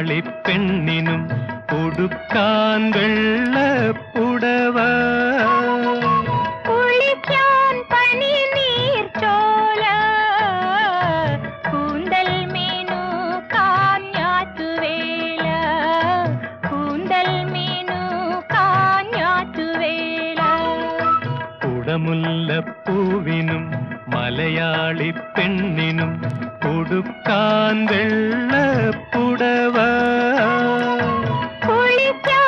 മലയാളി പെണ്ണിനും ഉടുക്കാൻ വെള്ളപ്പുടവ കുളിക്കാൻ പനിനീർ ചോല കൂന്തൽ മീനുക്കാൻ ഞാറ്റുവേല കൂന്തൽ മീനുക്കാൻ ഞാറ്റുവേല കുടമുല്ലപ്പൂവിനും മലയാളി പെണ്ണിനും ഉടുക്കാൻ വെള്ളപ്പുടവ കുളിക്കാൻ